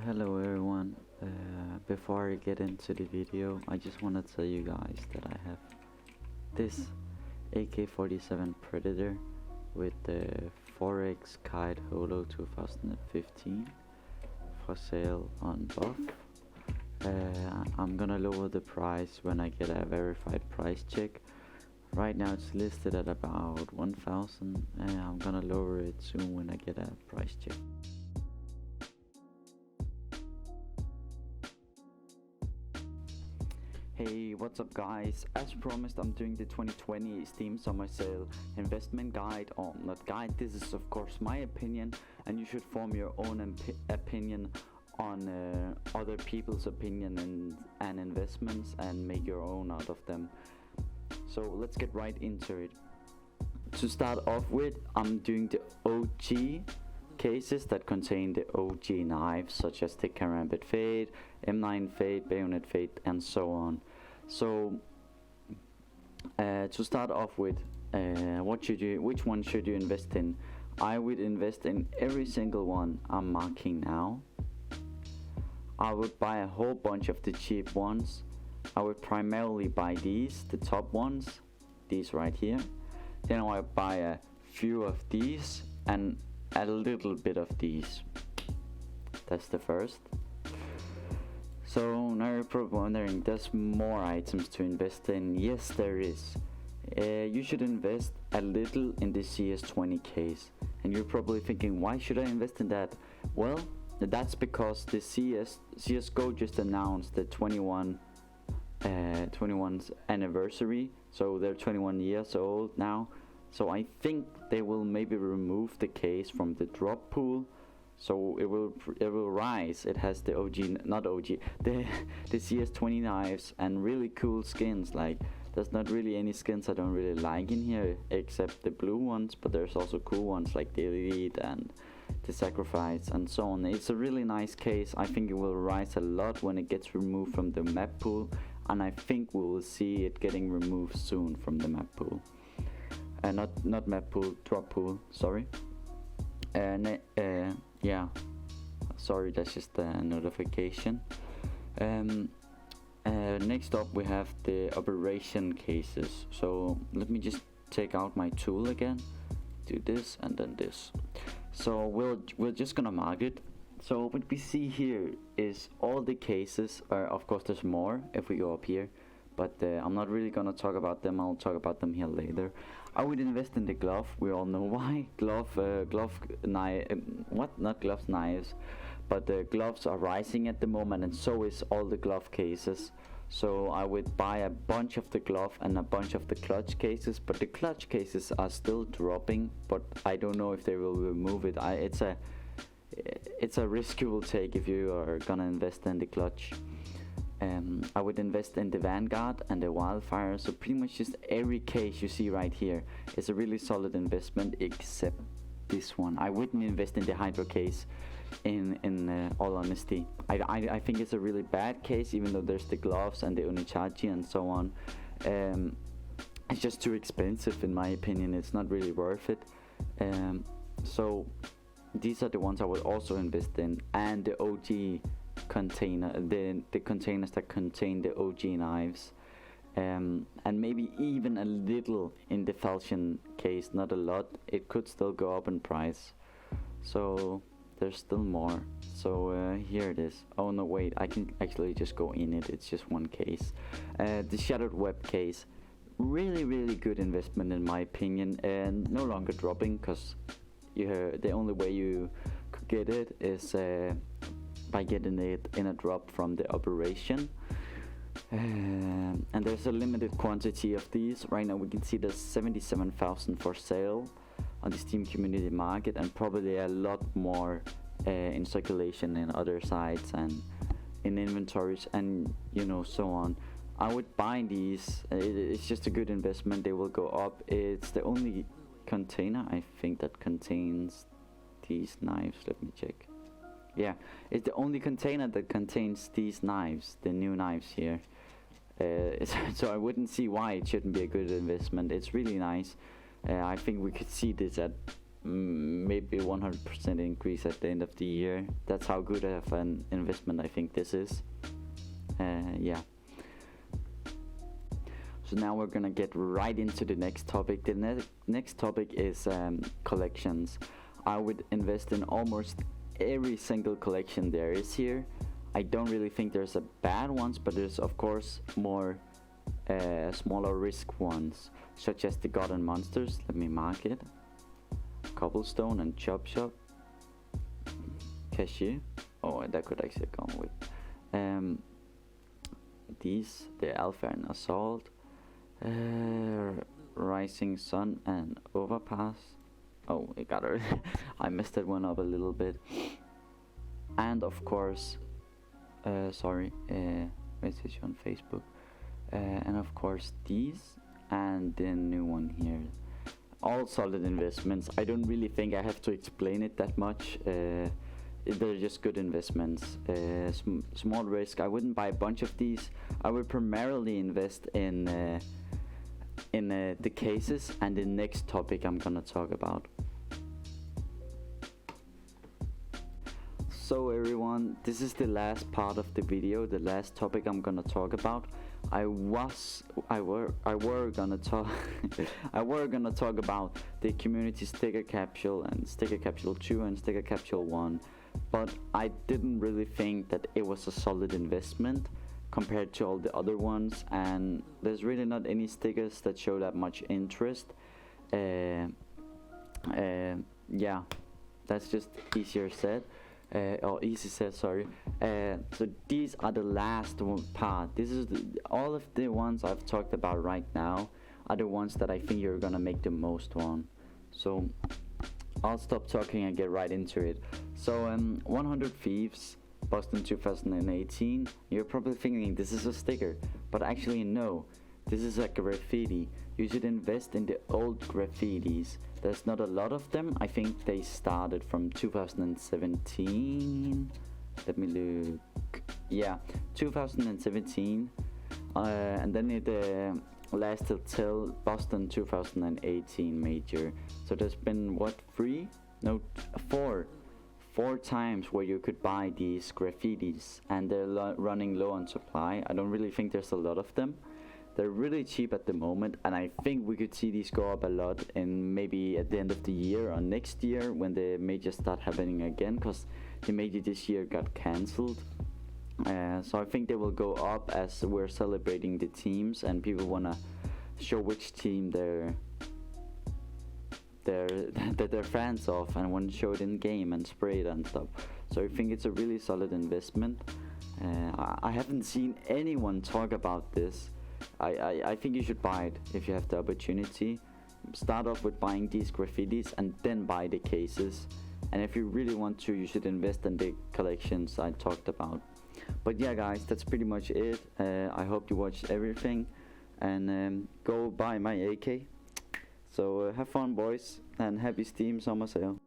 Hello everyone. Before I get into the video, I just want to tell you guys that I have this AK-47 Predator with the 4X Kite Holo 2015 for sale on Buff. I'm gonna lower the price when I get a verified price check. Right now it's listed at about 1,000 and I'm gonna lower it soon when I get a price check. Hey, what's up guys? As promised, I'm doing the 2020 Steam Summer Sale investment guide, or not guide, this is of course my opinion, and you should form your own opinion on other people's opinion and investments and make your own out of them. So let's get right into it. To start off with, I'm doing the OG cases that contain the OG knives such as the Karambit Fade, M9 Fade, Bayonet Fade and so on. So to start off with, which one should you invest in? I would invest in every single one I'm marking now. I would buy a whole bunch of the cheap ones. I would primarily buy these, the top ones, these right here. Then I would buy a few of these and a little bit of these. That's the first. So now you're probably wondering, there's more items to invest in. Yes, there is. You should invest a little in the CS20 case. And you're probably thinking, why should I invest in that? Well, that's because the CSGO just announced the 21's anniversary. So they're 21 years old now. So I think they will maybe remove the case from the drop pool, so it will rise. It has the the CS20 knives and really cool skins. Like, there's not really any skins I don't really like in here except the blue ones, but there's also cool ones like the Elite and the Sacrifice and so on. It's a really nice case. I think it will rise a lot when it gets removed from the map pool, and I think we will see it getting removed soon from the map pool. Not map pool, drop pool, sorry. Yeah, sorry, that's just a notification. Next up we have the operation cases. So let me just take out my tool again, do this and then this. So we're just gonna mark it. So what we see here is all the cases, of course there's more if we go up here, but I'm not really gonna talk about them. I'll talk about them here later. I would invest in the glove. We all know why. Knives, but the gloves are rising at the moment, and so is all the glove cases. So I would buy a bunch of the glove and a bunch of the clutch cases, but the clutch cases are still dropping, but I don't know if they will remove it. It's a risk you will take if you are gonna invest in the clutch. I would invest in the Vanguard and the Wildfire. So pretty much just every case you see right here is a really solid investment, except this one. I wouldn't invest in the Hydro case in all honesty. I think it's a really bad case, even though there's the gloves and the Unichachi and so on. It's just too expensive in my opinion. It's not really worth it. So these are the ones I would also invest in, and the OG container, the containers that contain the OG knives, and maybe even a little in the falchion case, not a lot. It could still go up in price, so there's still more. So here it is. Oh no, wait, I can actually just go in it. It's just one case. The Shattered Web case, really good investment in my opinion, and no longer dropping, because the only way you could get it is by getting it in a drop from the operation, and there's a limited quantity of these. Right now we can see there's 77,000 for sale on the Steam community market, and probably a lot more in circulation in other sites and in inventories and so on. I would buy these. It's just a good investment. They will go up. It's the only container I think that contains these knives. Let me check. Yeah, it's the only container that contains these knives, the new knives here. So I wouldn't see why it shouldn't be a good investment. It's really nice. I think we could see this at maybe 100% increase at the end of the year. That's how good of an investment I think this is. Yeah. So now we're gonna get right into the next topic. The next topic is collections. I would invest in almost every single collection there is here. I don't really think there's a bad ones, but there's of course more smaller risk ones, such as the Garden Monsters. Let me mark it. Cobblestone and Chop Shop. Cashier. Oh, that could actually go with. These, the Alpha and Assault. Rising Sun and Overpass. Oh, it got her. I messed that one up a little bit. And of course, message on Facebook. And of course these and the new one here. All solid investments. I don't really think I have to explain it that much. They're just good investments. Small risk. I wouldn't buy a bunch of these. I would primarily invest in the cases and the next topic I'm gonna talk about. So everyone, this is the last part of the video, the last topic I'm gonna talk about. I were gonna talk about the community sticker capsule and sticker capsule 2 and sticker capsule 1, but I didn't really think that it was a solid investment compared to all the other ones, and there's really not any stickers that show that much interest. Yeah, that's just easier said. Or easy said, sorry. So these are the last part. This is all of the ones I've talked about right now are the ones that I think you're gonna make the most on. So I'll stop talking and get right into it. So 100 Thieves, Boston 2018. You're probably thinking this is a sticker, but actually no. This is a graffiti. You should invest in the old graffitis. There's not a lot of them. I think they started from 2017. Let me look. Yeah, 2017. And then it lasted till Boston 2018 major. So there's been what, four times where you could buy these graffitis, and they're running low on supply. I don't really think there's a lot of them. They're really cheap at the moment, and I think we could see these go up a lot in maybe at the end of the year or next year when the majors start happening again, because the major this year got cancelled. So I think they will go up as we're celebrating the teams and people want to show which team they're fans of and want to show it in game and spray it and stuff. So I think it's a really solid investment. I haven't seen anyone talk about this. I think you should buy it if you have the opportunity. Start off with buying these graffitis and then buy the cases. And if you really want to, you should invest in the collections I talked about. But yeah guys, that's pretty much it. I hope you watched everything, and go buy my AK. So have fun boys, and happy Steam summer sale.